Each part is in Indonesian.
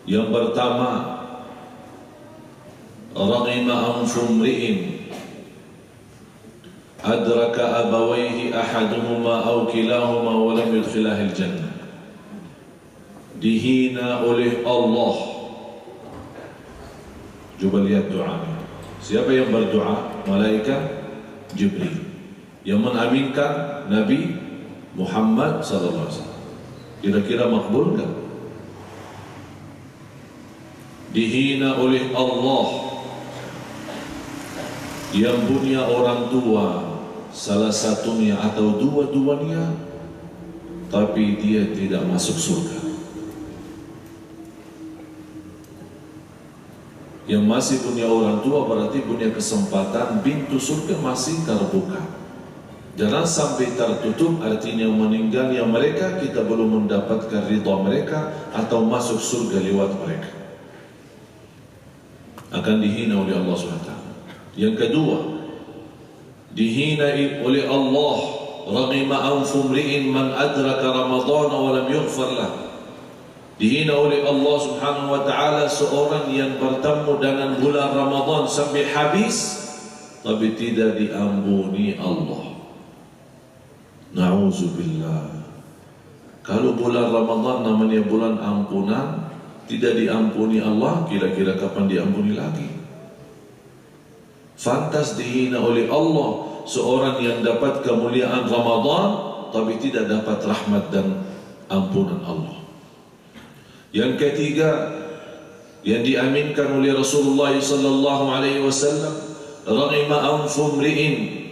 Yang pertama, raghima anfu mri'in adraka abawaihi ahaduhuma aw kilahuma wa lam yudkhilahil jannah. Dihina oleh Allah. Coba lihat doanya. Siapa yang berdoa? Malaikat Jibril. Yang mengaminkan Nabi Muhammad sallallahu alaihi wasallam. Kira-kira makbul enggak? Dihina oleh Allah, yang punya orang tua, salah satunya atau dua-duanya, tapi dia tidak masuk surga. Yang masih punya orang tua berarti punya kesempatan, pintu surga masih terbuka. Jangan sampai tertutup, artinya meninggalnya mereka kita belum mendapatkan ridha mereka atau masuk surga lewat mereka, akan dihina oleh Allah SWT. Yang kedua, dihina oleh Allah, raghima anfu mri'in man adraka Ramadan wa lam yughfar lah. Dihina oleh Allah Subhanahu wa ta'ala seorang yang bertemu dengan bulan Ramadan sampai habis tapi tidak diampuni Allah. Na'udzubillah. Kalau bulan Ramadan namanya bulan ampunan, tidak diampuni Allah, kira-kira kapan diampuni lagi? Fantas dihina oleh Allah seorang yang dapat kemuliaan Ramadan tapi tidak dapat rahmat dan ampunan Allah. Yang ketiga, yang diaminkan oleh Rasulullah sallallahu alaihi wasallam, raghima anfu mri'in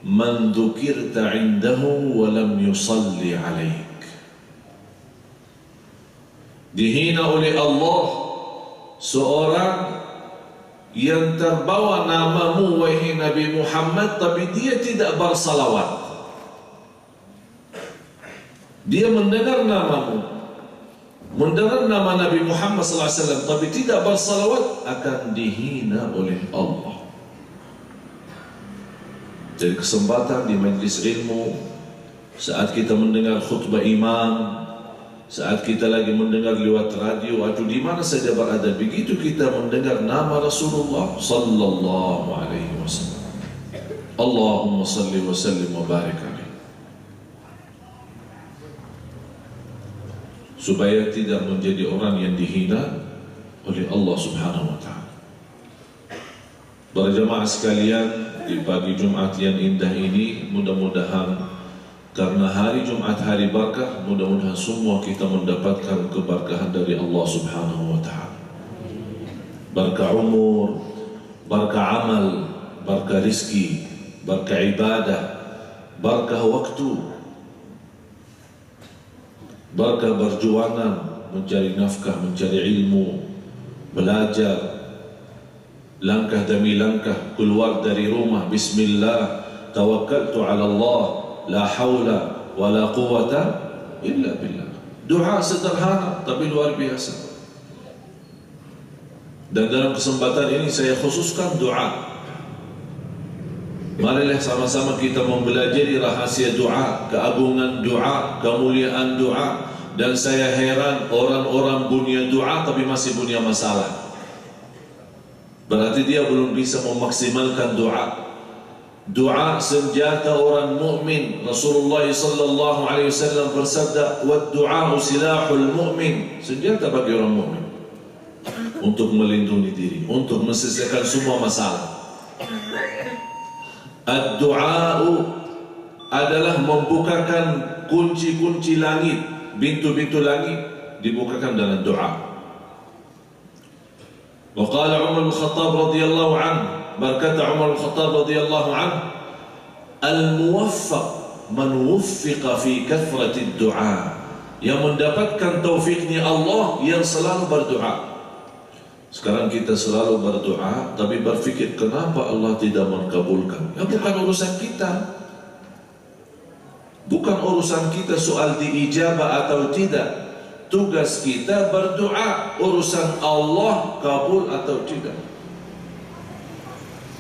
man dzukirta 'indahu wa lam yusalli 'alaik. Dihina oleh Allah seorang yang terbawa namamu wahai Nabi Muhammad tapi dia tidak bersalawat. Dia mendengar namamu, mendengar nama Nabi Muhammad SAW tapi tidak bersalawat, akan dihina oleh Allah. Jadi kesempatan di majlis ilmu, saat kita mendengar khutbah imam, saat kita lagi mendengar lewat radio atau di mana saja berada, begitu kita mendengar nama Rasulullah sallallahu alaihi wasallam, Allahumma salli wa sallim wa barik alaihi, supaya tidak menjadi orang yang dihina oleh Allah Subhanahu wa ta'ala. Para jemaah sekalian, di pagi Jumat yang indah ini, mudah-mudahan karena hari Jumat hari berkah, mudah-mudahan semua kita mendapatkan keberkahan dari Allah Subhanahu wa ta'ala. Berkah umur, berkah amal, berkah rizki, berkah ibadah, berkah waktu, berkah perjuangan mencari nafkah, mencari ilmu, belajar, langkah demi langkah keluar dari rumah, bismillah, tawakkaltu ala Allah, la hawla wa la quwata illa billah. Doa sederhana tapi luar biasa. Dan dalam kesempatan ini saya khususkan doa. Marilah sama-sama kita mempelajari rahasia doa, keagungan doa, kemuliaan doa. Dan saya heran orang-orang punya doa tapi masih punya masalah. Berarti dia belum bisa memaksimalkan doa. Doa senjata orang mukmin. Rasulullah sallallahu alaihi wasallam bersabda, "Wad-du'a silahul mu'min." Senjata bagi orang mukmin untuk melindungi diri, untuk menyelesaikan semua masalah. Ad-du'a adalah membukakan kunci-kunci langit, pintu-pintu langit dibukakan dengan doa. Wa qala Umar bin Khattab radhiyallahu anhu, berkata Umar bin Khattab radhiyallahu anhu, al-muwaffaq man wuffiqa fi kathrati ad-du'a, yang mendapatkan taufiknya Allah yang selalu berdoa. Sekarang kita selalu berdoa tapi berfikir kenapa Allah tidak mengabulkan. Ya bukan urusan kita, bukan urusan kita soal diijabah atau tidak. Tugas kita berdoa, urusan Allah kabul atau tidak.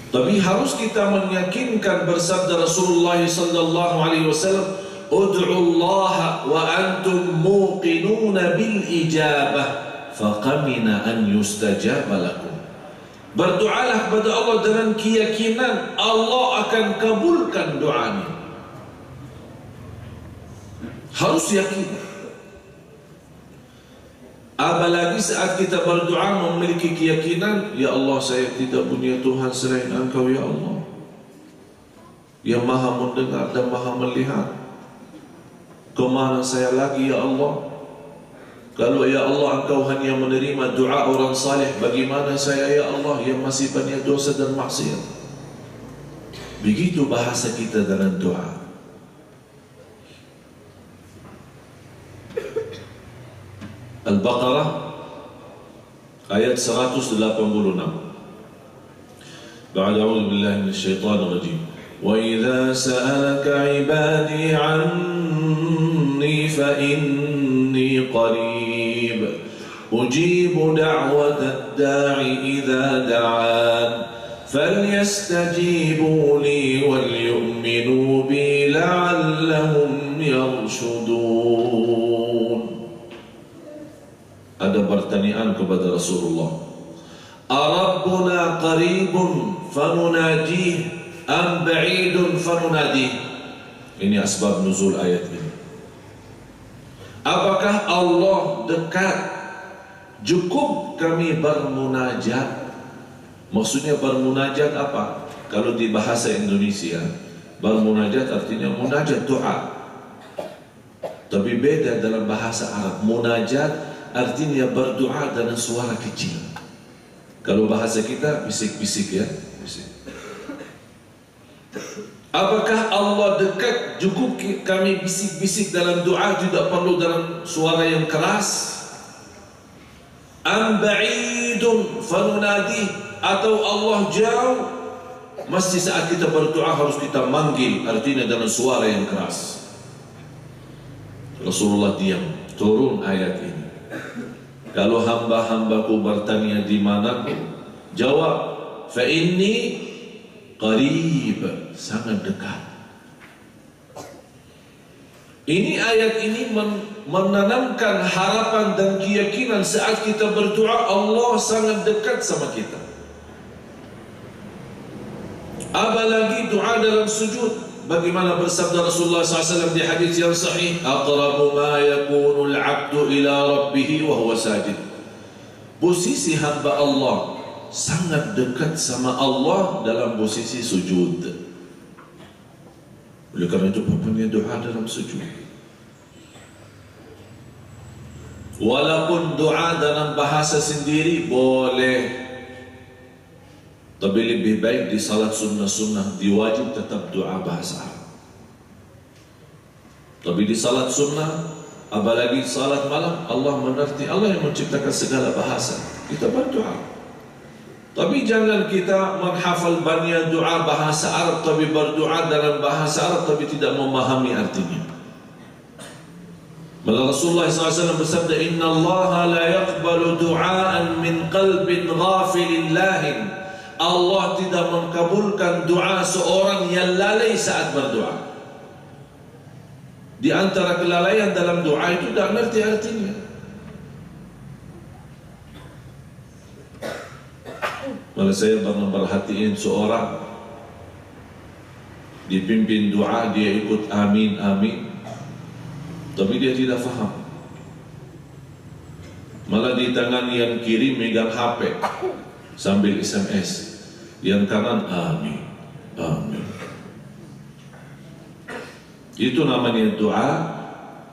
Tapi harus kita meyakinkan bersabda Rasulullah sallallahu alaihi wasallam, "Ud'u Allah wa antum muqinuna bil ijabah, faqamina an yustajaba lakum. Berdoalah kepada Allah dengan keyakinan Allah akan kabulkan doanya. Harus yakin. Apalagi saat kita berdoa memiliki keyakinan, ya Allah, saya tidak punya Tuhan selain Engkau ya Allah, yang maha mendengar dan maha melihat. Kemana saya lagi ya Allah? Kalau ya Allah Engkau hanya menerima doa orang saleh, bagaimana saya ya Allah yang masih banyak dosa dan maksiat? Begitu bahasa kita dalam doa. Al-Baqarah ayat 186. Ba'da a'udzu billahi minasyaitonir rajim. Wa idza sa'alaka 'ibadi 'anni fa inni qarib ujibu da'watad da'i idza da'an falyastajibu li wal yu'minu bi la'allahum yarshudun. Ada pertanyaan kepada Rasulullah, Arabbuna qaribun fanunajih am ba'idun fanunadih? Ini asbab nuzul ayat ini. Apakah Allah dekat? Cukup kami bermunajat. Maksudnya bermunajat apa? Kalau di bahasa Indonesia, bermunajat artinya munajat doa. Tapi beda dalam bahasa Arab. Munajat artinya berdoa dengan suara kecil. Kalau bahasa kita bisik-bisik ya, bisik. Apakah Allah dekat? Cukup kami bisik-bisik dalam doa, tidak perlu dalam suara yang keras. Am ba'idun fanunadi, atau Allah jauh, mesti saat kita berdoa harus kita manggil, artinya dalam suara yang keras. Rasulullah diam. Turun ayat ini. Kalau hamba-hambaku bertanya di manaku, jawab, fa inni qarib, sangat dekat. Ini ayat ini menanamkan harapan dan keyakinan saat kita berdoa Allah sangat dekat sama kita. Apalagi doa dalam sujud. Bagaimana bersabda Rasulullah SAW di hadis yang sahih, aqrabu ma yakunu al-'abdu ila rabbih wa huwa sajid. Posisi hamba Allah sangat dekat sama Allah dalam posisi sujud. Oleh karena itu punya doa dalam sujud. Walaupun doa dalam bahasa sendiri boleh, tapi lebih baik di salat sunnah-sunnah diwajib tetap doa bahasa Arab. Tapi di salat sunnah, apalagi salat malam, Allah mengerti, Allah yang menciptakan segala bahasa. Kita berdoa. Tapi jangan kita menghafal banyak doa bahasa Arab, tapi berdoa dalam bahasa Arab, tapi tidak memahami artinya. Malah Rasulullah SAW bersabda, Inna Allah la yaqbalu du'aan min qalbin ghafilin lahin. Allah tidak mengabulkan doa seorang yang lalai saat berdoa. Di antara kelalaian dalam doa itu tidak mengerti artinya. Malah saya pernah perhatiin seorang dipimpin doa, dia ikut amin amin, tapi dia tidak faham. Malah di tangan yang kiri megang HP sambil SMS, yang kanan amin amin. Itu namanya doa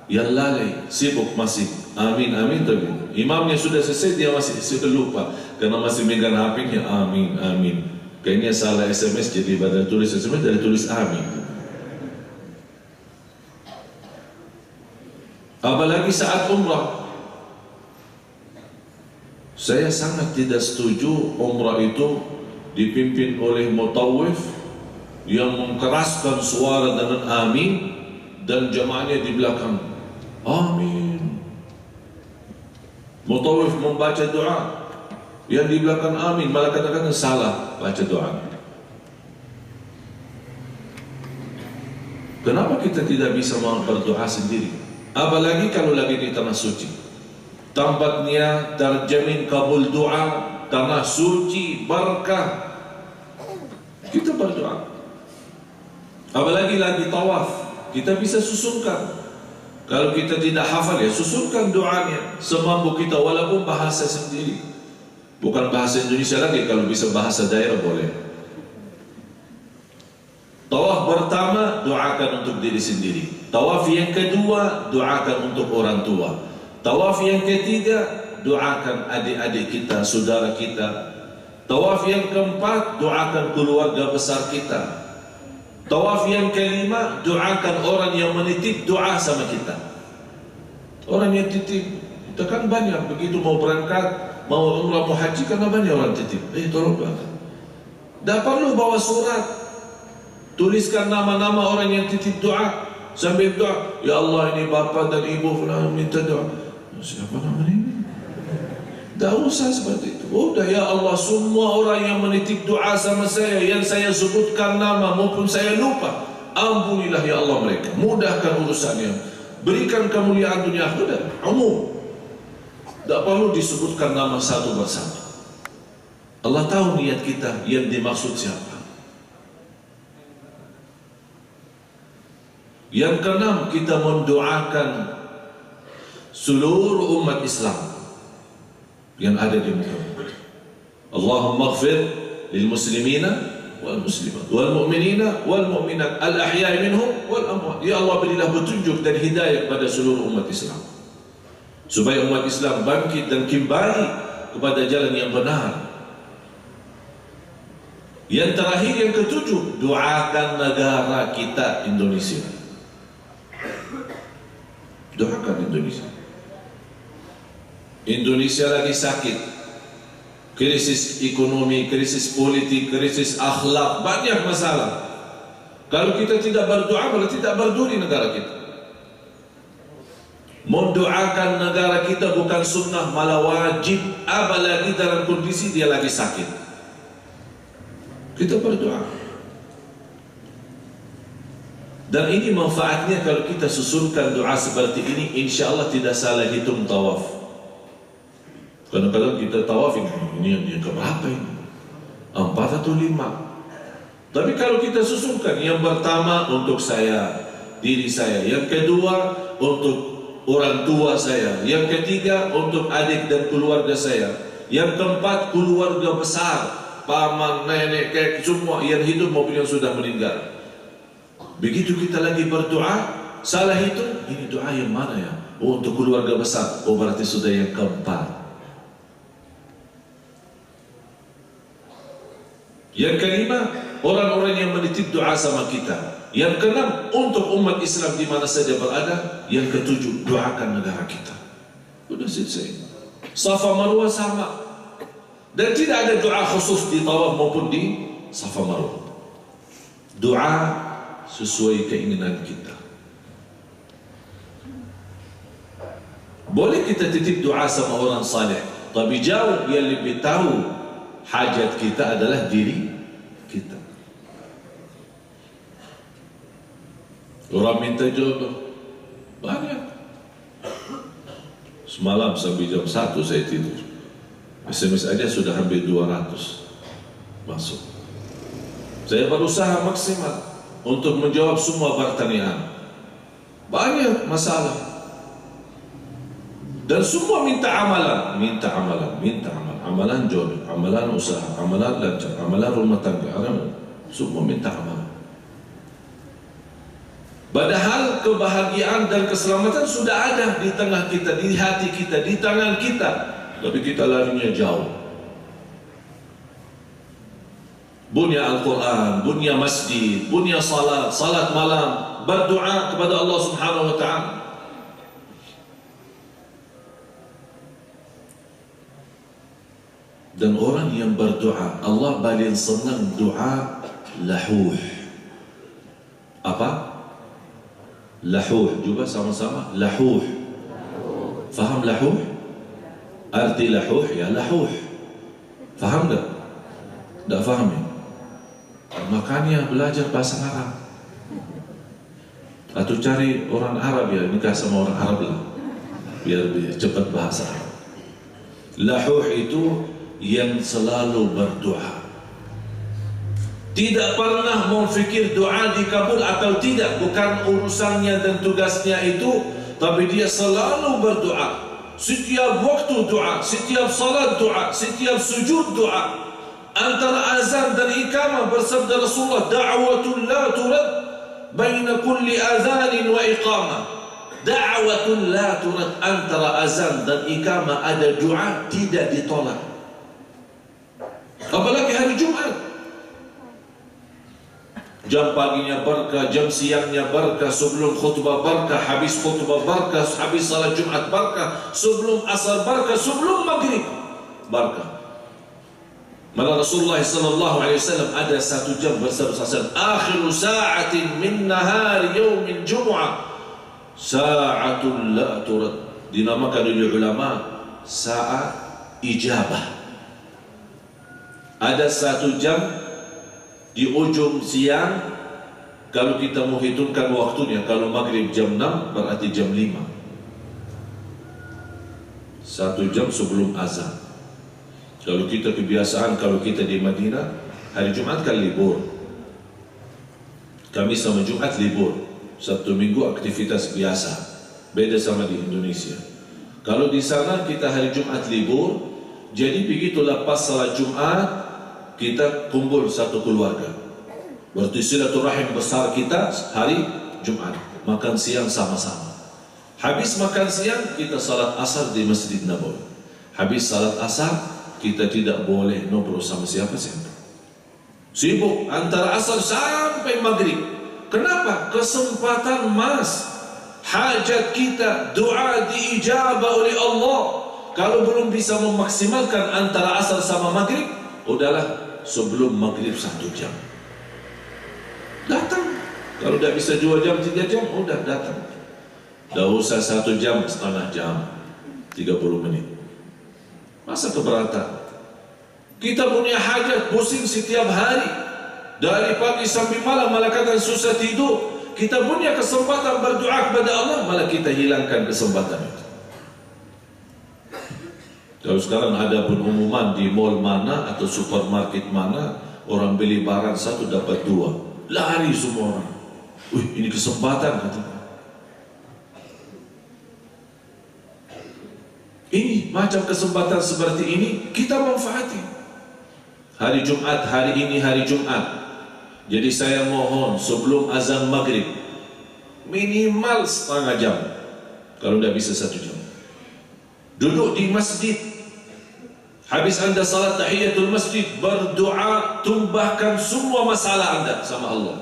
yang lalai, sibuk masih amin amin, tapi imamnya sudah selesai dia masih sudah lupa karena masih megang HP-nya amin amin. Kayaknya salah SMS, jadi pada tulis SMS dari tulis amin. Apalagi saat umrah, saya sangat tidak setuju umrah itu dipimpin oleh mutawif yang mengeraskan suara dengan amin dan jamaahnya di belakang amin. Mutawif membaca doa, yang di belakang amin, malah kadang-kadang salah baca doa. Kenapa kita tidak bisa berdoa sendiri? Apalagi kalau lagi di tanah suci. tempatnya terjamin kabul doa, tanah suci, berkah. Kita berdoa. Apalagi lagi tawaf, kita bisa susunkan. Kalau kita tidak hafal, ya susunkan doanya semampu kita, walaupun bahasa sendiri, bukan bahasa Indonesia lagi. Kalau bisa bahasa daerah boleh. Tawaf pertama, doakan untuk diri sendiri. Tawaf yang kedua, doakan untuk orang tua. Tawaf yang ketiga, doakan adik-adik kita, saudara kita. Tawaf yang keempat, doakan keluarga besar kita. Tawaf yang kelima, doakan orang yang menitip doa sama kita. Orang yang titip, kita kan banyak, begitu mau berangkat, mau umrah, mau haji, karena banyak orang titip. Tolong doakan. Tak perlu bawa surat, tuliskan nama-nama orang yang titip doa, sambil doa, ya Allah, ini bapak dan ibu fulan minta doa. Siapa nama ini? Tak usah seperti itu. Udah, ya Allah, semua orang yang menitip doa sama saya, yang saya sebutkan nama maupun saya lupa, ampunilah ya Allah mereka, mudahkan urusannya, berikan kemuliaan dunia akhirat. Umum, tak perlu disebutkan nama satu persatu. Allah tahu niat kita, yang dimaksud siapa. Yang keenam, kita mendoakan seluruh umat Islam yang ada di muka. Allahumma ighfir lil muslimina wal muslimat wal mu'minina wal mu'minat al ahya'i minhum wal amwat. Ya Allah, berilah petunjuk dan hidayah kepada seluruh umat Islam, supaya umat Islam bangkit dan kembali kepada jalan yang benar. Yang terakhir, yang ketujuh, doakan negara kita Indonesia. Doakan Indonesia. Indonesia lagi sakit, krisis ekonomi, krisis politik, krisis akhlak, banyak masalah. Kalau kita tidak berdoa, berarti tidak berduri negara kita. Mendoakan negara kita bukan sunnah, malah wajib, apalagi dalam kondisi dia lagi sakit. Kita berdoa. Dan ini manfaatnya kalau kita susunkan doa seperti ini, insya Allah tidak salah hitung tawaf. Kadang-kadang kita tawaf ini yang keberapa ini? 4 atau 5. Tapi kalau kita susunkan, yang pertama untuk saya, diri saya, yang kedua untuk orang tua saya, yang ketiga untuk adik dan keluarga saya, yang keempat keluarga besar, paman, nenek, kakek, semua yang hidup maupun yang sudah meninggal. Begitu kita lagi berdoa, salah hitung, ini doa yang mana ya? Oh, untuk keluarga besar, oh berarti sudah yang keempat. Yang kelima, orang-orang yang menitip doa sama kita. Yang keenam, untuk umat Islam di mana saja berada. Yang ketujuh, doakan negara kita. Sudah selesai. Safa Marwah sama. Dan tidak ada doa khusus di tawaf maupun di Safa Marwah. Doa sesuai keinginan kita. Boleh kita titip doa sama orang saleh, tapi jauh yang lebih tahu hajat kita adalah diri kita. Orang minta jodoh banyak. Semalam sampai jam 1 saya tidur, SMS aja sudah hampir 200 masuk. Saya berusaha maksimal untuk menjawab semua pertanyaan. Banyak masalah. Dan semua minta amalan, minta amalan, minta amalan, amalan jodoh, amalan usaha, amalan lancar, amalan rumah tangga, semua minta amalan. Padahal kebahagiaan dan keselamatan sudah ada di tengah kita, di hati kita, di tangan kita, tapi kita larinya jauh. Bunya Al-Quran, bunya masjid, bunya salat, salat malam, berdoa kepada Allah Subhanahu wa ta'ala. Dan orang yang berdoa, Allah paling senang doa lahuh. Apa? Lahuh, juga sama-sama lahuh. Faham lahuh? Arti lahuh ya lahuh. Faham tak? Tak faham ya? Makanya belajar bahasa Arab. Atau cari orang Arab ya, nikah sama orang Arab lah, biar cepat bahasa Arab. Lahuh itu yang selalu berdoa, tidak pernah memfikir doa dikabul atau tidak, bukan urusannya dan tugasnya itu, tapi dia selalu berdoa. Setiap waktu doa, setiap salat doa, setiap sujud doa. Antara azan dan iqamah bersabda Rasulullah, da'watun la turad baina kulli azanin wa iqamah. Da'watun la turad, antara azan dan iqamah ada doa tidak ditolak. Apalagi hari Jumat. Jam paginya berkah, jam siangnya berkah, sebelum khutbah berkah, habis khutbah berkah, habis salat Jumat berkah, sebelum asar berkah, sebelum maghrib berkah. Malah Rasulullah sallallahu alaihi wasallam ada satu jam bersabda, akhiru sa'atin min nahari yaumin jumu'ah sa'atul la turad, dinamakan oleh ulama saat ijabah. Ada satu jam di ujung siang, kalau kita mau hitungkan waktunya, kalau maghrib jam 6 berarti jam 5, satu jam sebelum azan. Kalau kita kebiasaan, kalau kita di Madinah hari Jumat kan libur, Kamis sama Jumat libur, Sabtu Minggu aktivitas biasa, beda sama di Indonesia. Kalau di sana kita hari Jumat libur, jadi begitu lepas salat Jumat kita kumpul satu keluarga, berarti silaturahim besar kita hari Jumat, makan siang sama-sama. Habis makan siang kita salat asar di Masjid Nabawi. Habis salat asar kita tidak boleh ngobrol sama siapa-siapa, sibuk antara asar sampai maghrib. Kenapa? Kesempatan emas, hajat kita, doa diijabah oleh Allah. Kalau belum bisa memaksimalkan antara asar sama maghrib, udahlah sebelum maghrib 1 jam datang. Kalau tidak bisa 2 jam 3 jam, udah datang. Tidak usah 1 jam, setengah jam, 30 menit. Masa keberatan? Kita punya hajat, pusing setiap hari, dari pagi sampai malam, malah kadang susah tidur. Kita punya kesempatan berdoa kepada Allah, malah kita hilangkan kesempatan itu. Kalau sekarang ada pengumuman di mall mana atau supermarket mana, orang beli barang 1 dapat 2, lari semua orang. Wih, ini kesempatan katanya. Ini macam kesempatan seperti ini kita manfaati. Hari Jumat, hari ini hari Jumat. Jadi saya mohon sebelum azan maghrib minimal setengah jam, kalau tidak bisa 1 jam, duduk di masjid. Habis anda salat tahiyatul masjid, berdoa, tumbahkan semua masalah anda sama Allah.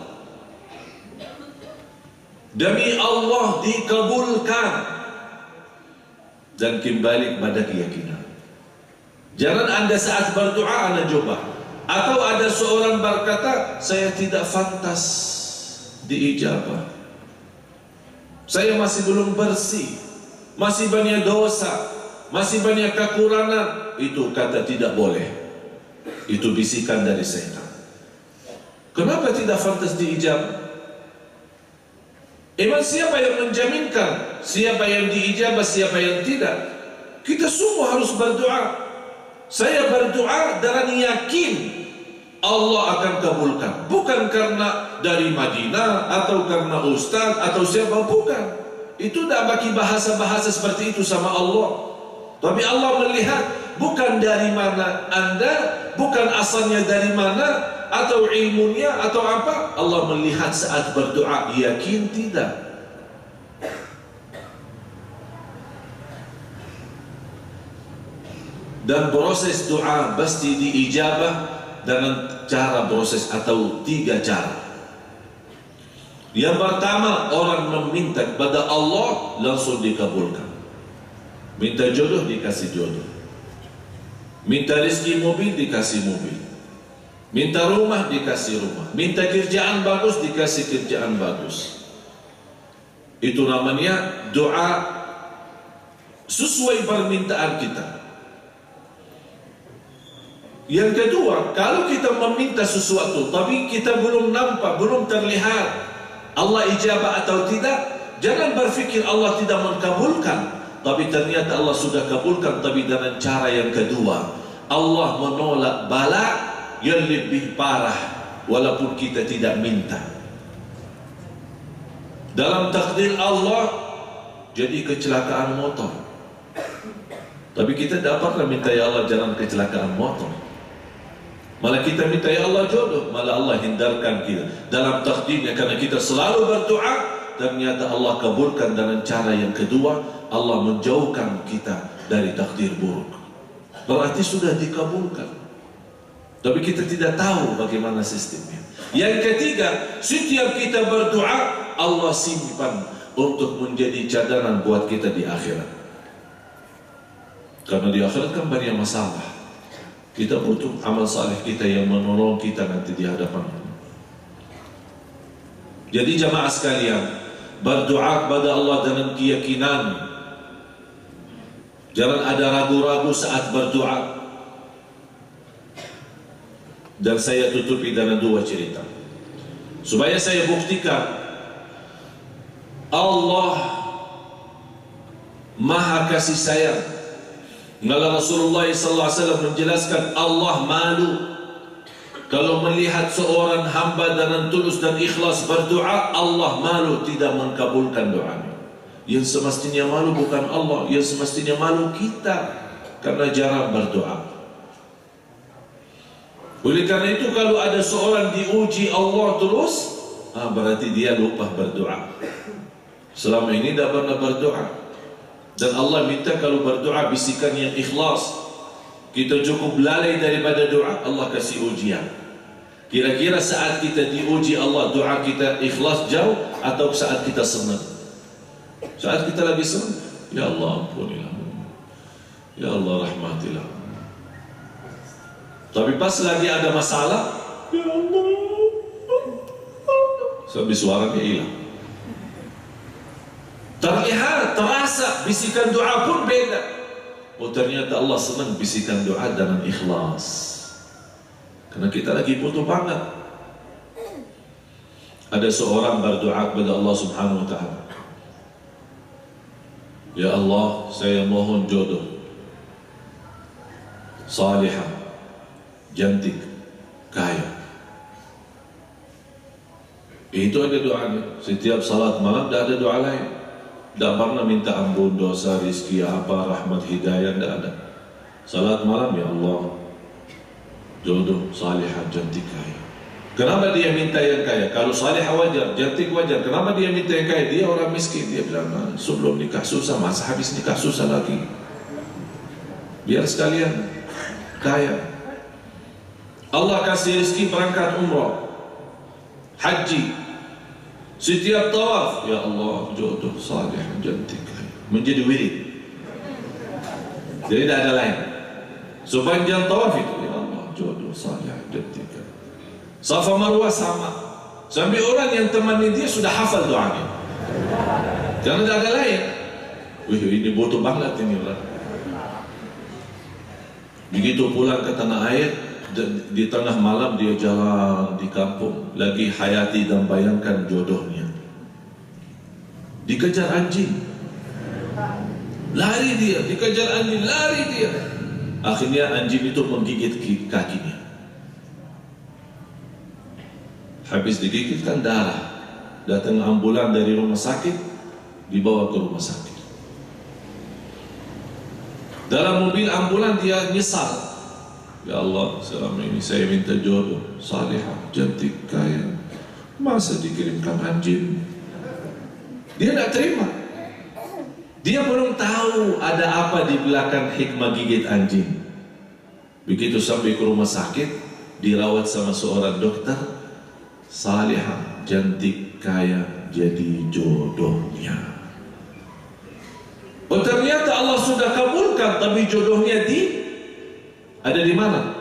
Demi Allah dikabulkan. Dan kembali pada keyakinan. Jangan anda saat berdoa anda coba, atau ada seorang berkata, saya tidak fantas diijabah, saya masih belum bersih, masih banyak dosa, masih banyak kekurangan. Itu kata tidak boleh. Itu bisikan dari setan. Kenapa tidak fantas diijabah? Emang siapa yang menjaminkan siapa yang diijabah, siapa yang tidak? Kita semua harus berdoa. Saya berdoa dengan yakin Allah akan kabulkan, bukan karena dari Madinah atau karena ustaz atau siapa, bukan. Itu tidak bagi bahasa-bahasa seperti itu sama Allah. Tapi Allah melihat bukan dari mana anda, bukan asalnya dari mana, atau ilmunya atau apa. Allah melihat saat berdoa yakin tidak. Dan proses doa pasti diijabah dengan cara proses atau 3 cara. Yang pertama, orang meminta kepada Allah langsung dikabulkan. Minta jodoh dikasih jodoh, minta rezeki mobil dikasih mobil, minta rumah dikasih rumah, minta kerjaan bagus dikasih kerjaan bagus. Itu namanya doa sesuai permintaan kita. Yang kedua, kalau kita meminta sesuatu tapi kita belum nampak, belum terlihat Allah ijabah atau tidak, jangan berfikir Allah tidak mengabulkan. tapi ternyata Allah sudah kabulkan, tapi dengan cara yang kedua. Allah menolak bala yang lebih parah walaupun kita tidak minta. Dalam takdir Allah jadi kecelakaan motor, tapi kita dapatlah minta, ya Allah jangan kecelakaan motor. Malah kita minta, ya Allah jodoh, malah Allah hindarkan kita dalam takdirnya. Karena kita selalu berdoa, ternyata Allah kabulkan dengan cara yang kedua. Allah menjauhkan kita dari takdir buruk, berarti sudah dikabulkan, tapi kita tidak tahu bagaimana sistemnya. Yang ketiga, setiap kita berdoa, Allah simpan untuk menjadi cadangan buat kita di akhirat. Karena di akhirat kan banyak masalah, kita butuh amal saleh kita yang menolong kita nanti di hadapan. Jadi jamaah sekalian, berdoa kepada Allah dengan keyakinan. Jangan ada ragu-ragu saat berdoa. Dan saya tutupi dengan dua cerita supaya saya buktikan Allah Maha kasih sayang. Maka Rasulullah SAW menjelaskan Allah malu kalau melihat seorang hamba dengan tulus dan ikhlas berdoa. Allah malu tidak mengkabulkan doanya. Yang semestinya malu bukan Allah, yang semestinya malu kita karena jarang berdoa. Oleh karena itu kalau ada seorang diuji Allah terus, berarti dia lupa berdoa. Selama ini tidak pernah berdoa. Dan Allah minta kalau berdoa bisikan yang ikhlas. Kita cukup lalai daripada doa, Allah kasih ujian. Kira-kira saat kita diuji Allah, doa kita ikhlas jauh atau saat kita senang? Saat kita lagi senang, ya Allah ampunilah, ya Allah rahmatilah. Tapi pas lagi ada masalah, ya Allah, sampai suaranya hilang. Terlihat, terasa bisikan doa pun beda. Oh ternyata Allah senang bisikan doa dengan ikhlas, karena kita lagi butuh banget. Ada seorang berdoa kepada Allah Subhanahu wa ta'ala, ya Allah saya mohon jodoh salihah, cantik, kaya. Itu ada doanya. Setiap salat malam tidak ada doa lain. Tidak pernah minta ampun dosa, rizki, apa, rahmat, hidayah, tidak ada. Salat malam, ya Allah jodoh salihah, cantik, kaya. Kenapa dia minta yang kaya? Kalau salihah wajar, cantik wajar. Kenapa dia minta yang kaya? Dia orang miskin. Dia bilang, sebelum nikah susah, masa habis nikah susah lagi? Biar sekalian kaya. Allah kasih rezeki berangkat umrah, haji. Setiap tawaf, ya Allah jodoh salihah, cantik, kaya. Menjadi wirid. Jadi tidak ada lain. Sepanjang tawaf itu, ya Allah jodoh salihah, cantik, kaya. Safa Marwah sama. Sampai orang yang temani dia sudah hafal doanya. Jangan ada lain. Wih, ini butuh banget ini orang. Begitu pulang ke tanah air, di tengah malam dia jalan di kampung, lagi hayati dan bayangkan jodohnya. Dikejar anjing, lari dia. Dikejar anjing, lari dia. Akhirnya anjing itu menggigit kakinya. Habis digigit kan darah. Datang ambulan dari rumah sakit, dibawa ke rumah sakit. Dalam mobil ambulan dia nyesal. Ya Allah, selama ini saya minta jodoh salihah, cantik, kaya, masa dikirimkan anjing? Dia tidak terima. Dia belum tahu ada apa di belakang hikmah gigit anjing. Begitu sampai ke rumah sakit, dirawat sama seorang dokter, salihah, cantik, kaya, jadi jodohnya. Oh ternyata Allah sudah kabulkan, tapi jodohnya ada di mana?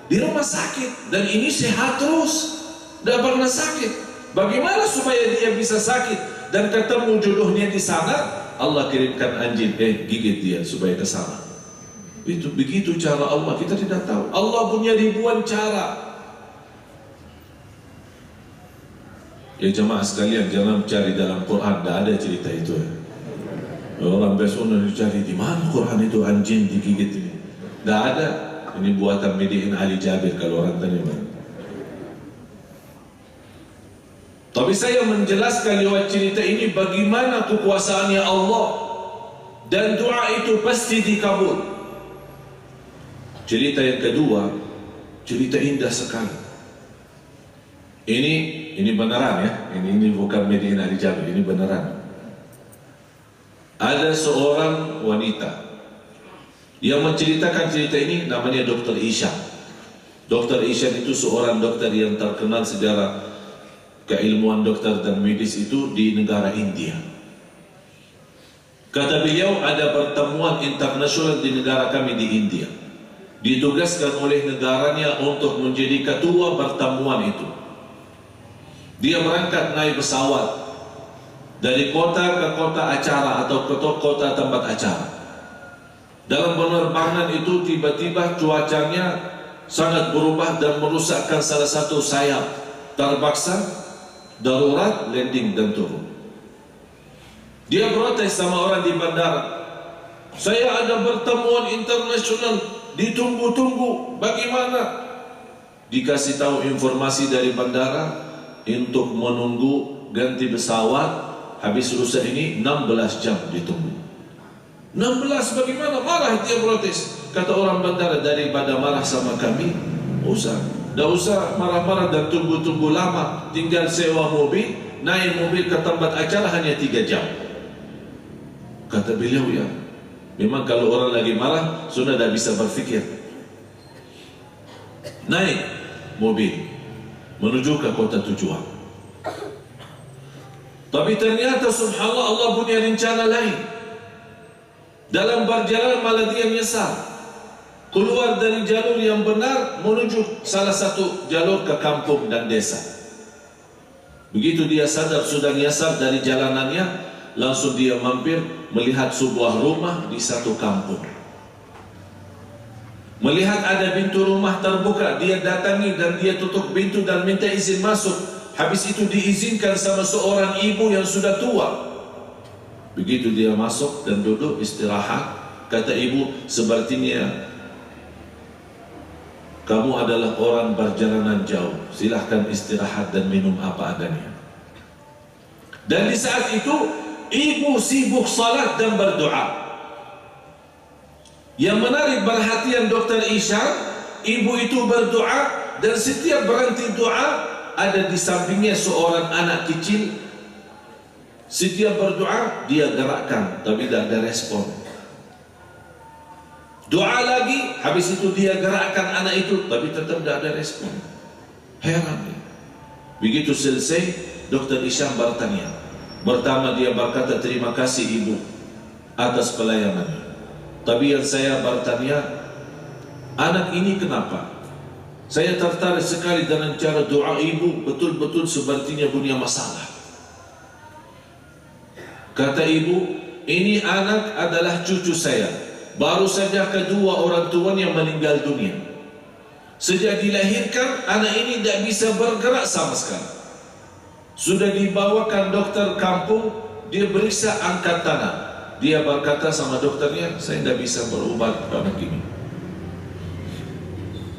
Di rumah sakit. Dan ini sehat terus, tidak pernah sakit. Bagaimana supaya dia bisa sakit dan ketemu jodohnya di sana? Allah kirimkan anjing, gigit dia supaya ke sana. Itu begitu cara Allah, kita tidak tahu. Allah punya ribuan cara. Ya jemaah sekalian, jangan cari dalam Quran, tidak ada cerita itu. Orang biasa dicari di mana Quran itu anjing digigit ini. Tidak ada. Ini buatan Mediin Ali Jabir kalau orang tanya. Tapi saya menjelaskan lewat cerita ini bagaimana kekuasaannya Allah dan doa itu pasti dikabul. Cerita yang kedua, cerita indah sekali. Ini beneran ya. Ini bukan Mediin Ali Jabir, ini beneran. Ada seorang wanita yang menceritakan cerita ini, namanya Dr. Ishan. Dr. Ishan itu seorang dokter yang terkenal secara keilmuan dokter dan medis itu di negara India. Kata beliau, ada pertemuan internasional di negara kami di India. Ditugaskan oleh negaranya untuk menjadi ketua pertemuan itu. Dia berangkat naik pesawat dari kota ke kota acara atau ke kota tempat acara. Dalam penerbangan itu tiba-tiba cuacanya sangat berubah dan merusakkan salah satu sayap. Terpaksa darurat landing dan turun. Dia protes sama orang di bandara. Saya ada pertemuan internasional, ditunggu-tunggu, bagaimana? Dikasih tahu informasi dari bandara untuk menunggu ganti pesawat. Habis rusak ini 16 jam ditunggu. 16 bagaimana? Marah dia protes. Kata orang bandara, daripada marah sama kami, dah usah marah-marah dan tunggu-tunggu lama. Tinggal sewa mobil, naik mobil ke tempat acara hanya 3 jam. Kata beliau, ya memang kalau orang lagi marah sudah tidak bisa berfikir. Naik mobil menuju ke kota tujuan. Tapi ternyata subhanallah Allah punya rencana lain. Dalam berjalan malah dia menyesal. Keluar dari jalur yang benar menuju salah satu jalur ke kampung dan desa. Begitu dia sadar sudah nyasar dari jalanannya, langsung dia mampir melihat sebuah rumah di satu kampung. Melihat ada pintu rumah terbuka, dia datangi dan dia tutup pintu dan minta izin masuk. Habis itu diizinkan sama seorang ibu yang sudah tua. Begitu dia masuk dan duduk istirahat, kata ibu, sepertinya kamu adalah orang perjalanan jauh, silahkan istirahat dan minum apa adanya. Dan di saat itu ibu sibuk salat dan berdoa. Yang menarik perhatian Dr. Ishan, ibu itu berdoa dan setiap berhenti doa ada di sampingnya seorang anak kecil. Setiap berdoa dia gerakkan, tapi tidak ada respon. Doa lagi, habis itu dia gerakkan anak itu, tapi tetap tidak ada respon. Heran dia. Begitu selesai, Dr. Ishan bertanya. Pertama dia berkata, terima kasih ibu atas pelayanannya. Tapi yang saya bertanya, anak ini kenapa? Saya tertarik sekali dengan cara doa ibu, betul-betul sepertinya punya masalah. Kata ibu, ini anak adalah cucu saya. Baru saja kedua orang tuanya meninggal dunia. Sejak dilahirkan, anak ini tidak bisa bergerak sama sekali. Sudah dibawakan dokter kampung, dia periksa angkat tangan. Dia berkata sama dokternya, saya tidak bisa berobat anak ini.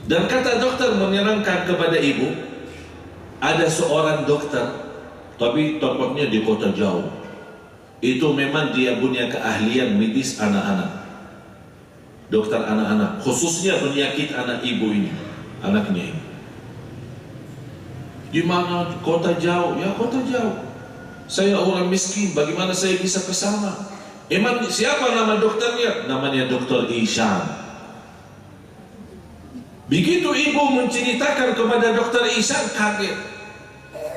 Dan kata dokter menerangkan kepada ibu, ada seorang dokter, tapi tempatnya di kota jauh. Itu memang dia punya keahlian medis anak-anak, dokter anak-anak, khususnya penyakit anak ibu ini, anaknya ini. Di mana? Kota jauh. Ya kota jauh. Saya orang miskin, bagaimana saya bisa ke sana? Emang siapa nama dokternya? Namanya Dr. Ishan. Begitu ibu menceritakan kepada Dr. Ishan, kaget.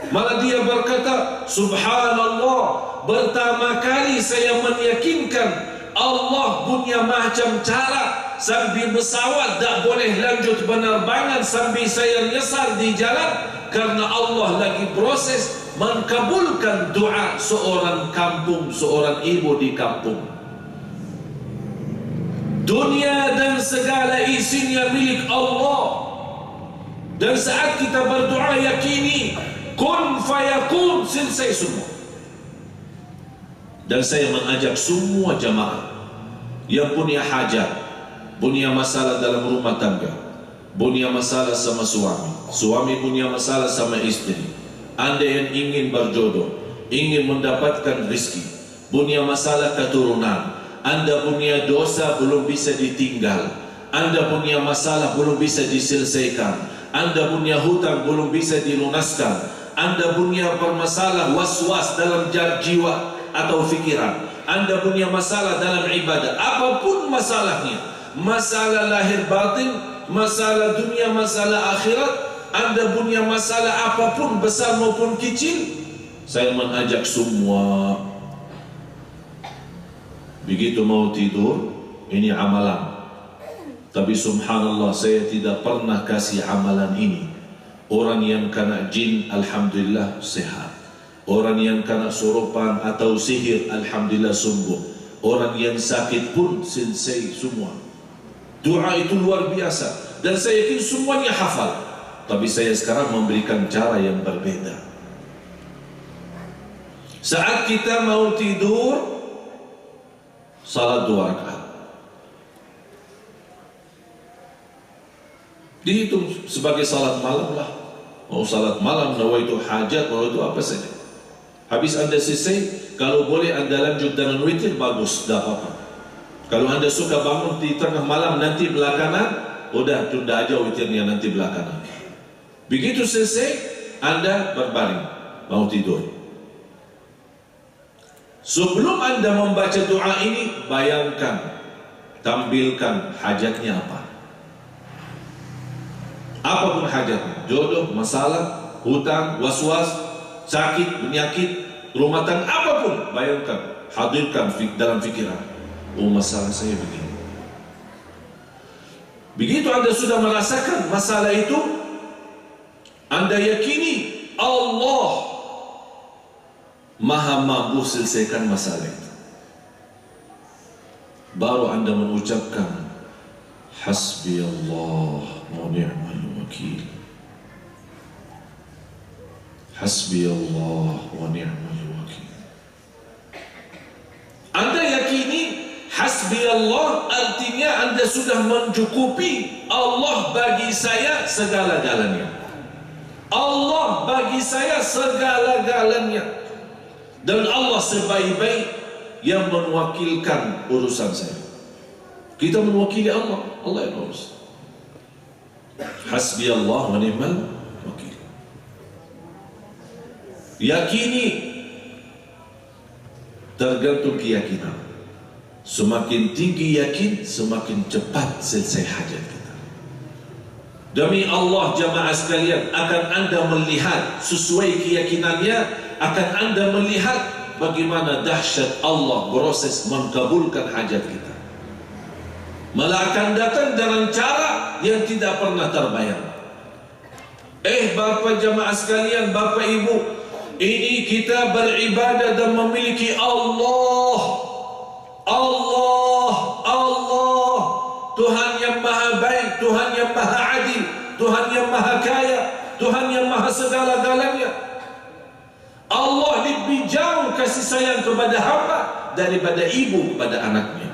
Malah dia berkata, subhanallah, pertama kali saya meyakinkan Allah punya macam cara sambil pesawat tak boleh lanjut penerbangan sambil saya nyasar di jalan, karena Allah lagi proses mengabulkan doa seorang kampung, seorang ibu di kampung. Dunia dan segala isinya milik Allah. Dan saat kita berdoa yakini kun fayakun, selesai semua. Dan saya mengajak semua jamaah yang punya hajat, punya masalah dalam rumah tangga, punya masalah sama suami, suami punya masalah sama istri, Anda yang ingin berjodoh, ingin mendapatkan rezeki, punya masalah keturunan, Anda punya dosa belum bisa ditinggal, Anda punya masalah belum bisa diselesaikan, Anda punya hutang belum bisa dilunaskan, Anda punya permasalah was-was dalam jiwa atau fikiran, Anda punya masalah dalam ibadah, apapun masalahnya, masalah lahir batin, masalah dunia, masalah akhirat, Anda punya masalah apapun besar maupun kecil, saya mengajak semua. Begitu mau tidur, ini amalan. Tapi subhanallah, saya tidak pernah kasih amalan ini. Orang yang kena jin, alhamdulillah sehat. Orang yang kena surupan atau sihir, alhamdulillah sembuh. Orang yang sakit pun selesai semua. Doa itu luar biasa. Dan saya yakin semuanya hafal. Tapi saya sekarang memberikan cara yang berbeda. Saat kita mau tidur, salat 2 rakaat. Dihitung sebagai salat malam lah. Mau salat malam, nawaitu hajat, nawaitu apa saja. Habis Anda selesai, kalau boleh Anda lanjut dengan witir, bagus, tidak apa-apa. Kalau Anda suka bangun di tengah malam nanti belakangan, udah tunda aja witirnya nanti belakangan. Begitu selesai, Anda berbaring, mau tidur. Sebelum Anda membaca doa ini, bayangkan, tampilkan hajatnya apa. Apapun hajatnya, jodoh, masalah, hutang, was-was, sakit, penyakit, rumah tangga, apapun, bayangkan, hadirkan dalam fikiran. Oh, masalah saya begini. Begitu Anda sudah merasakan masalah itu, Anda yakini Allah Maha mampu selesaikan masalah itu. Baru Anda mengucapkan Hasbi Allah wa ni'mal wakil. Hasbi Allah wa ni'mal wakil. Anda yakini Hasbi Allah artinya Anda sudah mencukupi. Allah bagi saya segala-galanya. Allah bagi saya segala-galanya. Dan Allah sebaik-baik yang mewakilkan urusan saya. Kita mewakili Allah, Allah yang urus. Hasbi Allah wa ni'mal wakil. Yakini, tergantung keyakinan. Semakin tinggi yakin, semakin cepat selesai hajat kita. Demi Allah jamaah sekalian, akan Anda melihat sesuai keyakinannya, akan Anda melihat bagaimana dahsyat Allah proses mengabulkan hajat kita. Malah akan datang dengan cara yang tidak pernah terbayang. Bapak jamaah sekalian, Bapak Ibu, ini kita beribadah dan memiliki Allah, Tuhan yang maha baik, Tuhan yang maha adil, Tuhan yang maha kaya, Tuhan yang maha segala-galanya. Allah lebih jauh kasih sayang kepada hamba daripada ibu kepada anaknya.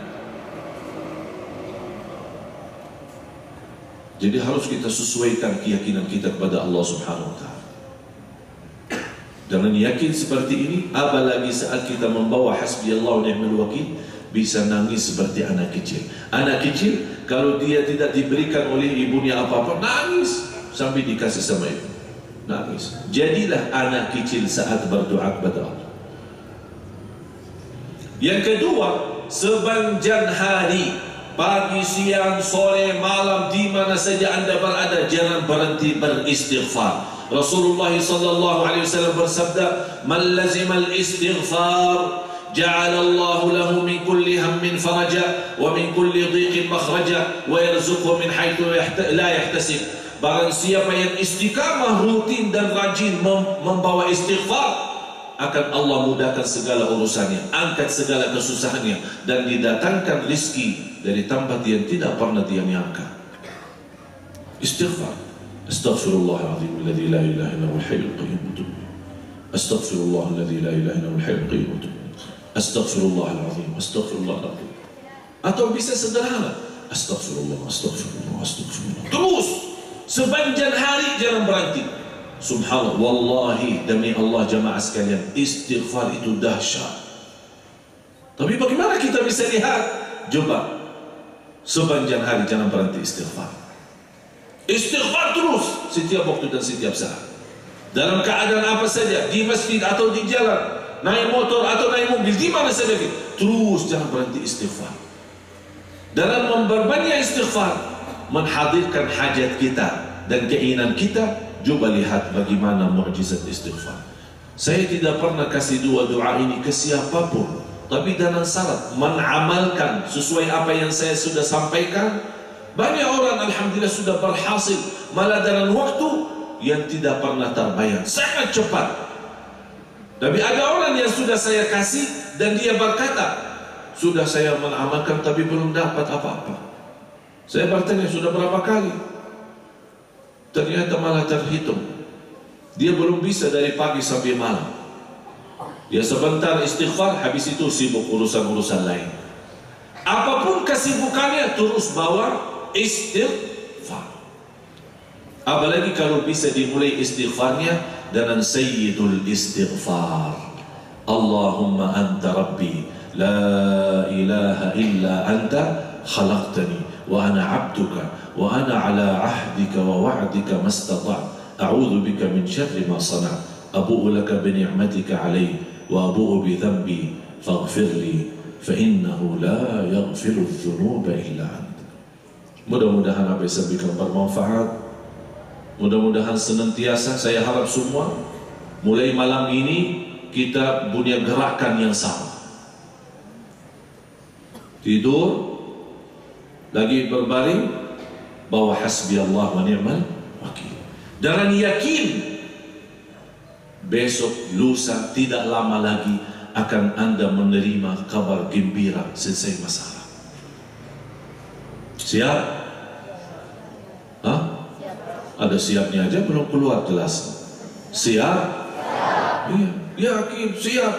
Jadi harus kita sesuaikan keyakinan kita kepada Allah Subhanahu wa ta'ala. Dengan yakin seperti ini, apalagi saat kita membawa Hasbi Allah wa ni'mal wakil, bisa nangis seperti anak kecil. Anak kecil kalau dia tidak diberikan oleh ibunya apa-apa, nangis sampai dikasih sama ibu. Nangis. Jadilah anak kecil saat berdoa kepada Allah. Yang kedua, sepanjang hari, pagi, siang, sore, malam, di mana saja Anda berada, jangan berhenti beristighfar. Rasulullah sallallahu alaihi wasallam bersabda, "Man lazima al-istighfar, ja'ala Allahu lahu min kulli hammin faraja wa min kulli dhiqin makhraja wa yarzuqhu min haitsu la yahtasib." Barang siapa yang istiqamah, rutin dan rajin membawa istighfar, akan Allah mudahkan segala urusannya, angkat segala kesusahannya, dan didatangkan rizki dari tempat yang tidak pernah dia nyangka. Istighfar. Astaghfirullahaladzim alladzi la ilaha illa huwal hayyul qayyum. Astaghfirullahalladzi la ilaha illa huwal hayyul qayyum. Astaghfirullahaladzim, astaghfirullahaladzim. Atau bisa sederhana, astaghfirullah, astaghfirullah, astaghfirullah. Terus sepanjang hari jangan berhenti. Subhanallah, wallahi demi Allah jamaah sekalian, istighfar itu dahsyat. Tapi bagaimana kita bisa lihat? Coba sepanjang hari jangan berhenti istighfar. Istighfar terus setiap waktu dan setiap saat. Dalam keadaan apa saja, di masjid atau di jalan, naik motor atau naik mobil, di mana saja, terus jangan berhenti istighfar. Dalam memperbanyak istighfar, menghadirkan hajat kita dan keinginan kita. Coba lihat bagaimana mukjizat istighfar. Saya tidak pernah kasih doa ini ke siapapun, tapi dalam syarat mengamalkan sesuai apa yang saya sudah sampaikan. Banyak orang alhamdulillah sudah berhasil, malah dalam waktu yang tidak pernah terbayang, sangat cepat. Tapi ada orang yang sudah saya kasih dan dia berkata, sudah saya mengamalkan tapi belum dapat apa-apa. Saya bertanya, sudah berapa kali? Ternyata malah terhitung. Dia belum bisa dari pagi sampai malam. Dia sebentar istighfar, habis itu sibuk urusan-urusan lain. Apapun kesibukannya terus bawa istighfar. Apalagi kalau bisa dimulai istighfarnya dengan sayyidul istighfar. Allahumma anta rabbi la ilaha illa anta khalaqtani wa ana abduka wa ana ala ahdika wa wa'dika mastata'tu a'udzu bika min syarri ma sana'tu abu'u laka bi ni'matika 'alayya wa abu'u bi dhanbi faghfir li fa innahu la yaghfiru adh-dhunuba illa anta. Mudah-mudahan apa yang saya berikan bermanfaat. Mudah-mudahan senantiasa saya harap semua mulai malam ini kita punya gerakan yang sama. Tidur lagi berbaring, bahwa hasbi Allah wa ni'mal wakil. Dengan yakin besok lusa tidak lama lagi akan Anda menerima kabar gembira selesai masalah. Siap? Hah? Ada siapnya aja belum keluar jelas. Siap? Iya, yakin, siap.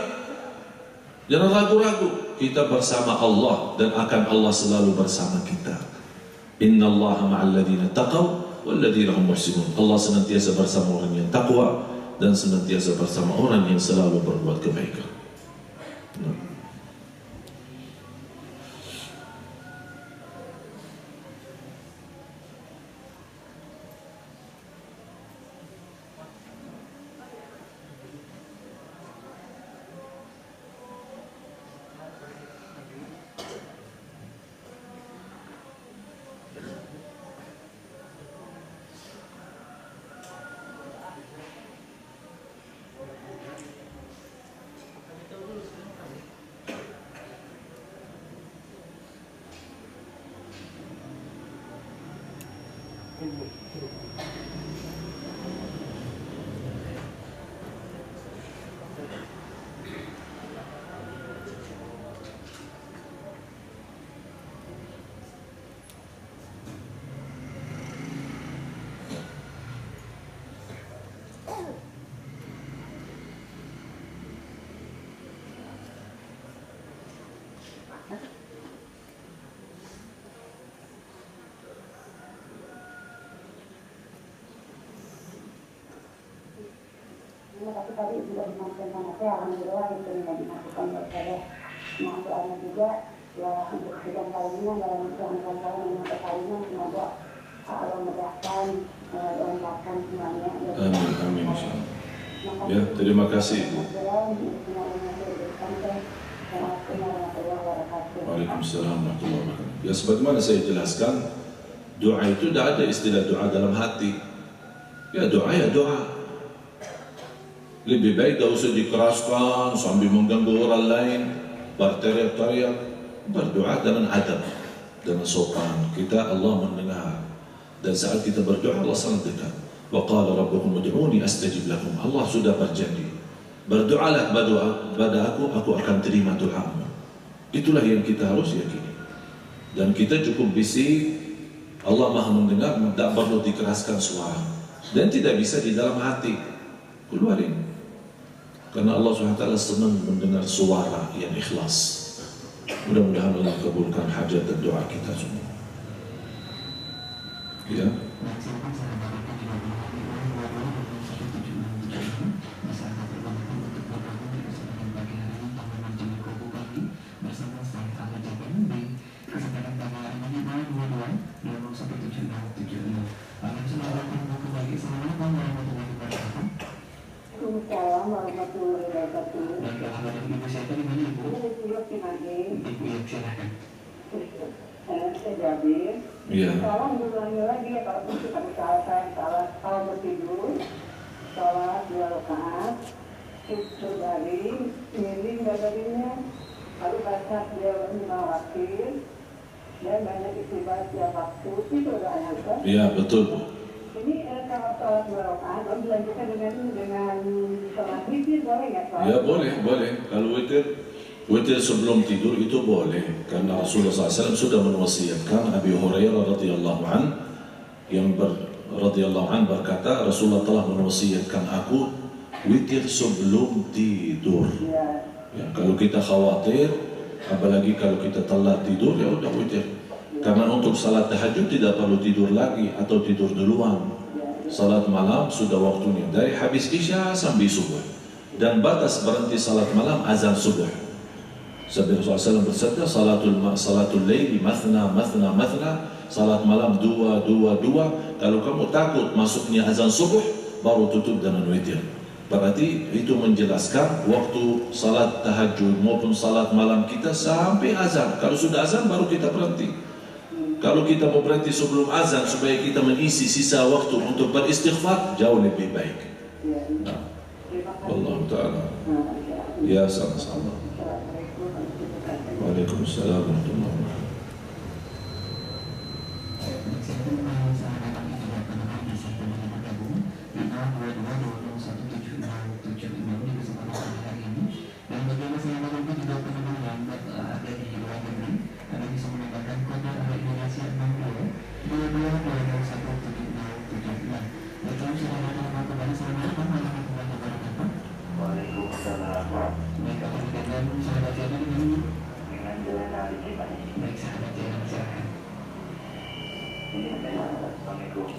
Jangan ragu-ragu. Kita bersama Allah dan akan Allah selalu bersama kita. Innallaha ma'al ladzina taqaw wal ladzina hum muhsinun. Allah senantiasa bersama orang yang takwa dan senantiasa bersama orang yang selalu berbuat kebaikan. Tapi tadi juga dimaksudkan saya alhamdulillah itu yang dimaksudkan oleh saya. Nah doanya juga ya untuk sedang kalinya dalam usaha saya menyampaikan kalinya semoga Allah mudahkan lengkapkan semuanya. Amin, amin insyaallah. Ya, terima kasih. Waalaikumsalam warahmatullahi wabarakatuh. Ya sebagaimana saya jelaskan, doa itu tidak ada istilah doa dalam hati. Ya doa ya doa. Lebih baik tidak usah dikeraskan sambil mengganggu orang lain, berteriak-teriak. Berdoa dengan adab, dengan sopan. Kita Allah mendengar. Dan saat kita berdoa Allah sangat dekat. Wa qala rabbukum ud'uni astajib lakum. Allah sudah berjanji. Berdoalah pada aku akan terima doamu. Itulah yang kita harus yakini. Dan kita cukup bisik. Allah Maha mendengar, tidak perlu dikeraskan suara. Dan tidak bisa di dalam hati. Keluarin. Karena Allah SWT senang mendengar suara yang ikhlas. Mudah-mudahan Allah kabulkan hajat dan doa kita semua. Ya. Assalamualaikum warahmatullahi wabarakatuh. Saya Jabir. Iya. Salam berulangi lagi ya kalau kita salah kalau bertidur, salat 2 rakaat, itu dari miring badannya, lalu baca dia wakil dan banyak istighfar tiap waktu itu doanya kan? Iya betul. Ini kalau salat 2 rakaat, lalu dilanjutkan dengan salat witir boleh nggak? Ya boleh. Kalau witir sebelum tidur itu boleh, karena Rasulullah SAW sudah mewasiatkan. Abi Hurairah radhiyallahu an berkata, Rasulullah telah mewasiatkan aku witir sebelum tidur. Ya, kalau kita khawatir, apalagi kalau kita telat tidur, ya udah witir. Karena untuk salat tahajud tidak perlu tidur lagi atau tidur duluan. Salat malam sudah waktunya dari habis isya sampai subuh, dan batas berhenti salat malam azan subuh. Sabda Rasulullah bersabda, salatul laili mathna. Salat malam 2. Kalau kamu takut masuknya azan subuh, baru tutup dengan witir. Berarti itu menjelaskan waktu salat tahajud maupun salat malam kita sampai azan. Kalau sudah azan baru kita berhenti. Kalau kita mau berhenti sebelum azan supaya kita mengisi sisa waktu untuk beristighfar, jauh lebih baik. Nah, Allah Ta'ala. Ya, sama-sama. Waalaikumsalam warahmatullahi wabarakatuh.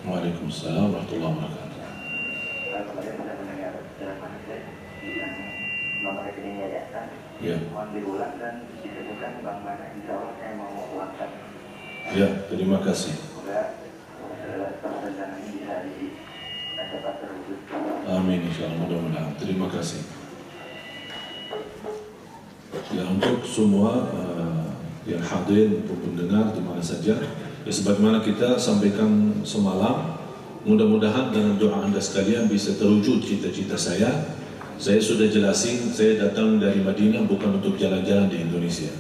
Waalaikumsalam warahmatullahi wabarakatuh. Kemarin saya mendengar ceramah yang nomor rekening yayasan, mohon diulang dan disebutkan bank mana, insya Allah saya mau uangkan. Ya, terima kasih. Semoga perencanaan ini bisa dapat terwujud. Amin, insya Allah, mudah-mudahan. Terima kasih. Ya, untuk semua yang hadir untuk mendengar di mana saja, ya sebagaimana kita sampaikan semalam, mudah-mudahan dengan doa Anda sekalian bisa terwujud cita-cita saya. Saya sudah jelasin, saya datang dari Madinah bukan untuk jalan-jalan di Indonesia.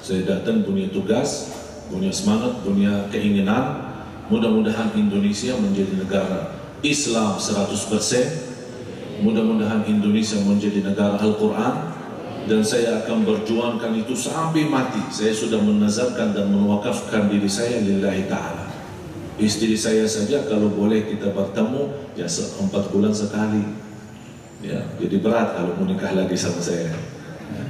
Saya datang punya tugas, punya semangat, punya keinginan. Mudah-mudahan Indonesia menjadi negara Islam 100%. Mudah-mudahan Indonesia menjadi negara Al-Quran. Dan saya akan berjuangkan itu sampai mati. Saya sudah menazarkan dan mewakafkan diri saya lillahi ta'ala. Istri saya saja kalau boleh kita bertemu ya 4 bulan sekali. Ya, jadi berat kalau menikah lagi sama saya. Ya.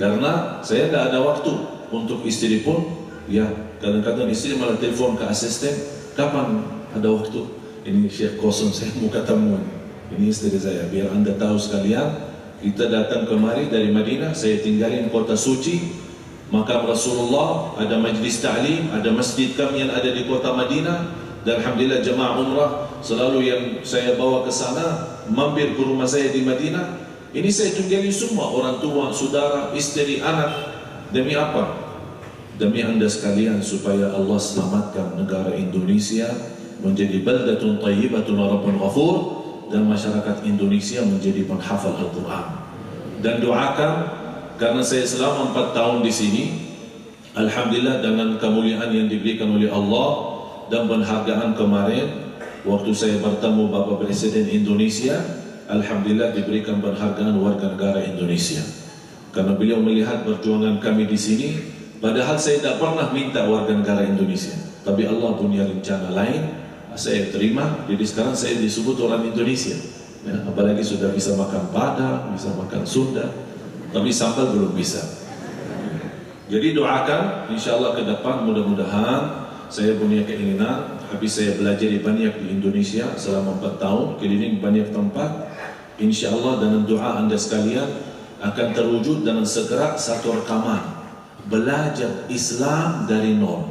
Karena saya tidak ada waktu untuk istri pun. Ya, kadang-kadang istri malah telepon ke asisten, kapan ada waktu? Ini Syekh kosong, saya mau ketemu. Ini istri saya, biar Anda tahu sekalian. Kita datang kemari dari Madinah, saya tinggalin kota suci, makam Rasulullah, ada majlis ta'lim, ada masjid kami yang ada di kota Madinah, dan alhamdulillah jemaah umrah selalu yang saya bawa ke sana, mampir ke rumah saya di Madinah. Ini saya tinggalin semua, orang tua, saudara, istri, anak. Demi apa? Demi Anda sekalian supaya Allah selamatkan negara Indonesia menjadi baldatun tayyibatun wa rabbun ghafur, dan masyarakat Indonesia menjadi penghafal Al-Quran. Dan doakan, karena saya selama 4 tahun di sini, alhamdulillah dengan kemuliaan yang diberikan oleh Allah dan penghargaan kemarin, waktu saya bertemu Bapak Presiden Indonesia, alhamdulillah diberikan penghargaan warga negara Indonesia. Karena beliau melihat perjuangan kami di sini, padahal saya tidak pernah minta warga negara Indonesia, tapi Allah punya rencana lain. Saya terima, jadi sekarang saya disebut orang Indonesia. ya, apalagi sudah bisa makan Padang, bisa makan Sunda, tapi sambal belum bisa. Jadi doakan, insya Allah ke depan mudah-mudahan saya punya keinginan, habis saya belajar banyak di Indonesia selama 4 tahun, keliling banyak tempat, insya Allah dengan doa anda sekalian akan terwujud dengan segera satu rekaman belajar Islam dari nol.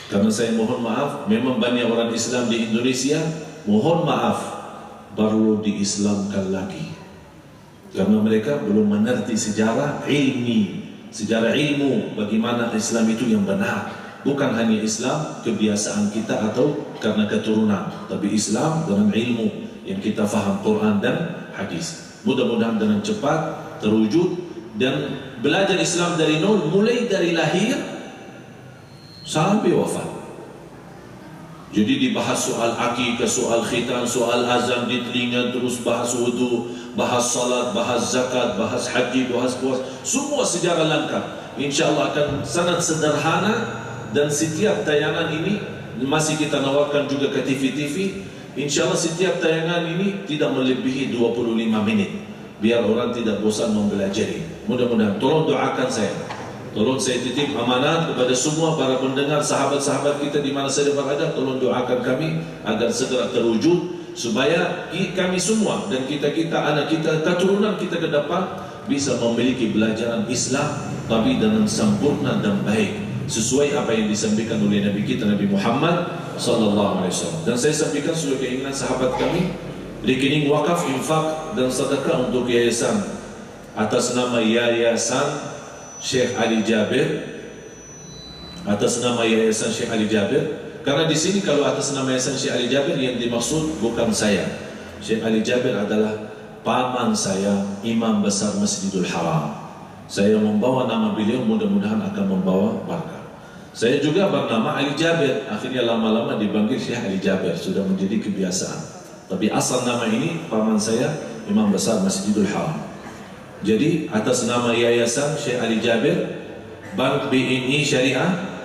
Karena saya mohon maaf, memang banyak orang Islam di Indonesia, mohon maaf, baru diislamkan lagi. Karena mereka belum mengerti sejarah ilmu, bagaimana Islam itu yang benar. Bukan hanya Islam, kebiasaan kita atau karena keturunan, tapi Islam dengan ilmu yang kita faham Quran dan hadis. Mudah-mudahan dengan cepat terwujud dan belajar Islam dari nol, mulai dari lahir sampai wafat. Jadi dibahas soal akikah, soal khitan, soal azan di telinga, terus bahas wudu, bahas salat, bahas zakat, bahas haji, bahas puasa, semua sejarah lengkap. InsyaAllah akan sangat sederhana, dan setiap tayangan ini masih kita nawarkan juga ke TV-TV. InsyaAllah setiap tayangan ini tidak melebihi 25 menit, biar orang tidak bosan mempelajari. Mudah-mudahan, tolong doakan saya. Tolong saya titip amanat kepada semua para pendengar, sahabat-sahabat kita di mana saja berada. Tolong doakan kami agar segera terwujud, supaya kami semua dan kita-kita, anak kita, keturunan kita ke depan bisa memiliki pelajaran Islam tapi dengan sempurna dan baik, sesuai apa yang disampaikan oleh Nabi kita, Nabi Muhammad sallallahu alaihi wasallam. Dan saya sampaikan sebagai keinginan sahabat kami, rekening wakaf, infak dan sedekah untuk yayasan atas nama Yayasan Syekh Ali Jabir, atas nama Yayasan Syekh Ali Jabir. Karena di sini kalau atas nama Yayasan Syekh Ali Jabir, yang dimaksud bukan saya. Syekh Ali Jabir adalah paman saya, Imam Besar Masjidil Haram. Saya membawa nama beliau, mudah-mudahan akan membawa barakah. Saya juga bernama Ali Jabir, akhirnya lama-lama dipanggil Syekh Ali Jabir, sudah menjadi kebiasaan. Tapi asal nama ini paman saya, Imam Besar Masjidil Haram. Jadi atas nama Yayasan Syekh Ali Jabir, Bank BNI Syariah,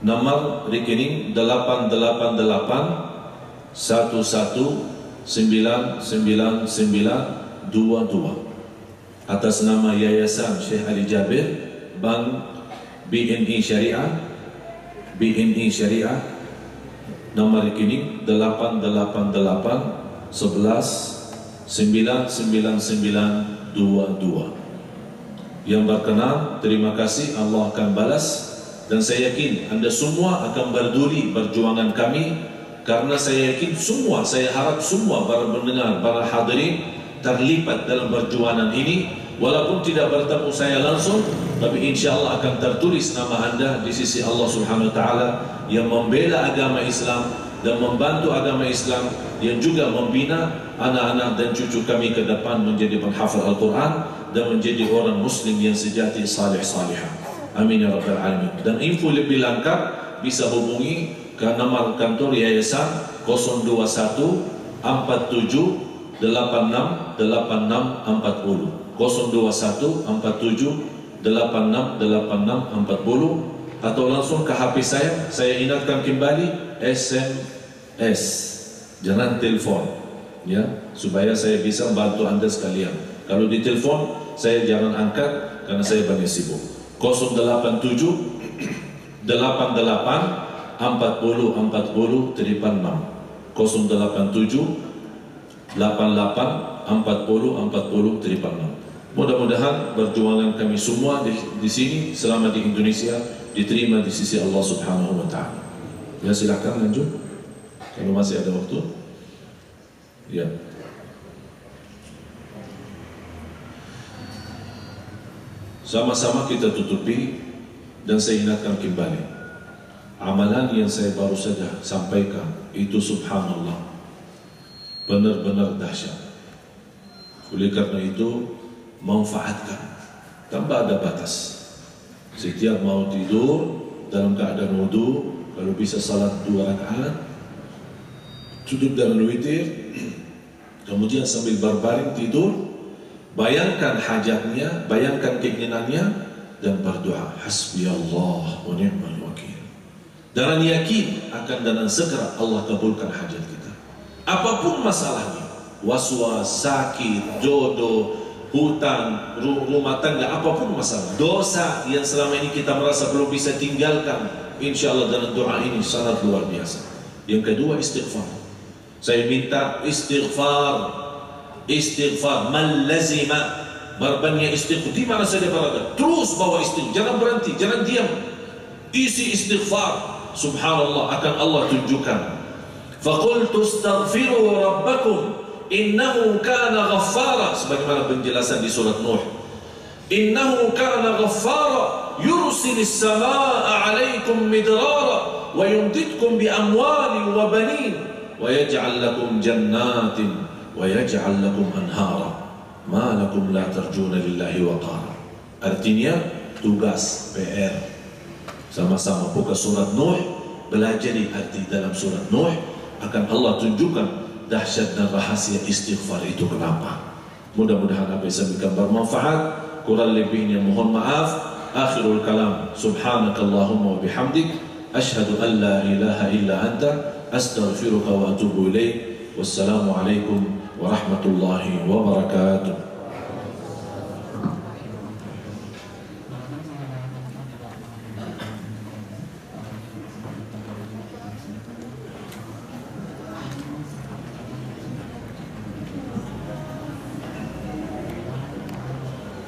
nomor rekening 88811999922. Atas nama Yayasan Syekh Ali Jabir, Bank BNI Syariah, nomor rekening 88811999922. Yang berkenan, terima kasih, Allah akan balas. Dan saya yakin anda semua akan berduli perjuangan kami, karena saya yakin semua, saya harap semua para pendengar, para hadirin terlibat dalam perjuangan ini. Walaupun tidak bertemu saya langsung, tapi insya Allah akan tertulis nama anda di sisi Allah Subhanahu Wa Taala yang membela agama Islam dan membantu agama Islam, yang juga membina anak-anak dan cucu kami ke depan menjadi penghafal Al-Quran dan menjadi orang Muslim yang sejati, salih-salihah. Amin ya Rabbal Alamin. Dan info lebih lengkap bisa hubungi ke nomor kantor Yayasan 021 47 86 86 40, 021 47 86 86 40, atau langsung ke HP saya ingatkan kembali, SMS, jangan telepon, ya, supaya saya bisa membantu anda sekalian. Kalau di telepon saya jangan angkat karena saya banyak sibuk. 087 88 40 40 36, 087 88 40 40 36. Mudah-mudahan perjuangan kami semua di sini selama di Indonesia diterima di sisi Allah Subhanahu Wa Taala. Ya, silakan lanjut kalau masih ada waktu. Ya. Sama-sama kita tutupi dan saya ingatkan kembali, amalan yang saya baru saja sampaikan itu subhanallah benar-benar dahsyat. Oleh karena itu manfaatkan tanpa ada batas. Setiap mau tidur dalam keadaan wudu, kalau bisa salat 2 rakaat, duduk dalam witir, kemudian sambil berbaring tidur, bayangkan hajatnya, bayangkan keinginannya, dan berdoa hasbiyallah wa ni'mal wakil. Dan yakin akan dan segera Allah kabulkan hajat kita. Apapun masalahnya, waswas, sakit, jodoh, hutang, rumah tangga, apapun masalah, dosa yang selama ini kita merasa belum bisa tinggalkan, insya Allah dalam doa ini sangat luar biasa. Yang kedua, istighfar. Saya minta istighfar. Istighfar, man lazima, berbanyak istighfar di mana saja berada, terus bawa istighfar, jangan berhenti, jangan diam, isi istighfar. Subhanallah, akan Allah tunjukkan. Faqultu astaghfiru rabbakum innahu kana ghaffara, sebagaimana penjelasan di surat Nuh. Innahu kana ghaffara yursilis samaa'a 'alaikum midrara wa yumdidkum bi amwalin wa banin wa yaj'al lakum jannatin wa yaj'al lakum anhara ma lakum la tarjuna lillahi waqara. Artinya tugas PR sama-sama buka surat Nuh, belajari arti dalam surat Nuh, akan Allah tunjukkan dahsyat dan rahasia istighfar itu kenapa. Mudah-mudahan apa yang saya berikan bermanfaat, kurang lebihnya mohon maaf. Akhirul kalam, subhanakallahumma wa bihamdik, asyhadu an la ilaha illa anta, astaghfiruka wa atubu ilaik. Wassalamualaikum warahmatullahi wabarakatuh.